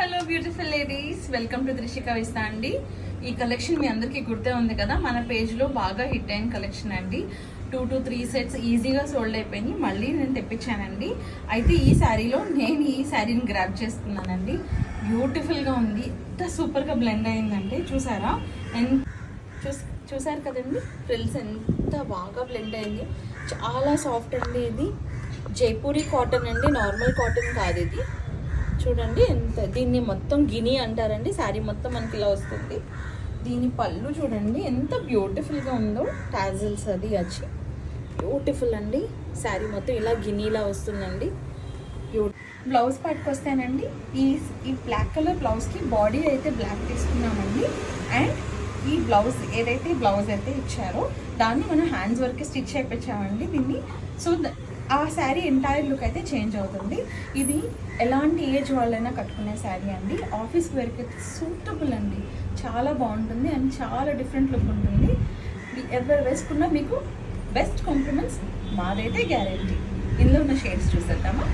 Hello beautiful ladies, welcome to Trishika Vista అండి. ఈ collection మీ అందరికీ గుర్తే ఉంది కదా, మన పేజ్లో బాగా హిట్ అయిన కలెక్షన్ అండి. 2 to 3 సెట్స్ ఈజీగా సోల్డ్ అయిపోయినాయి. మళ్ళీ నేను తెప్పించానండి. అయితే ఈ శారీలో నేను ఈ శారీని గ్రాబ్ చేసుకున్నానండి. బ్యూటిఫుల్గా ఉంది, ఎంత సూపర్గా బ్లెండ్ అయిందంటే చూసారా, చూసారు కదండి ఫ్రిల్స్ ఎంత బాగా బ్లెండ్ అయింది. చాలా సాఫ్ట్ అండి. ఇది జైపూరి కాటన్ అండి, నార్మల్ కాటన్ కాదు ఇది. చూడండి ఎంత, దీన్ని మొత్తం గిని అంటారండి. శారీ మొత్తం మనకి ఇలా వస్తుంది. దీని పళ్ళు చూడండి ఎంత బ్యూటిఫుల్గా ఉందో, టాజిల్స్ అది వచ్చి బ్యూటిఫుల్ అండి. శారీ మొత్తం ఇలా గినీలా వస్తుందండి. బ్లౌజ్ పార్ట్కి వస్తేనండి, ఈ బ్లాక్ కలర్ బ్లౌజ్కి బాడీ అయితే బ్లాక్ తీసుకున్నామండి. అండ్ ఈ బ్లౌజ్ ఏదైతే బ్లౌజ్ అయితే ఇచ్చారో దాన్ని మనం హ్యాండ్స్ వరకు స్టిచ్ చేయించామండి దీన్ని. సో ఆ శారీ ఎంటైర్ లుక్ అయితే చేంజ్ అవుతుంది. ఇది ఎలాంటి ఏజ్ వాళ్ళైనా కట్టుకునే శారీ అండి. ఆఫీస్ వేర్కి అయితే సూటబుల్ అండి, చాలా బాగుంటుంది అండ్ చాలా డిఫరెంట్ లుక్ ఉంటుంది. ఎవరు వేసుకున్నా మీకు బెస్ట్ కాంప్లిమెంట్స్ మాదైతే గ్యారెంటీ. ఇందులో ఉన్న షేడ్స్ చూసేద్దామా.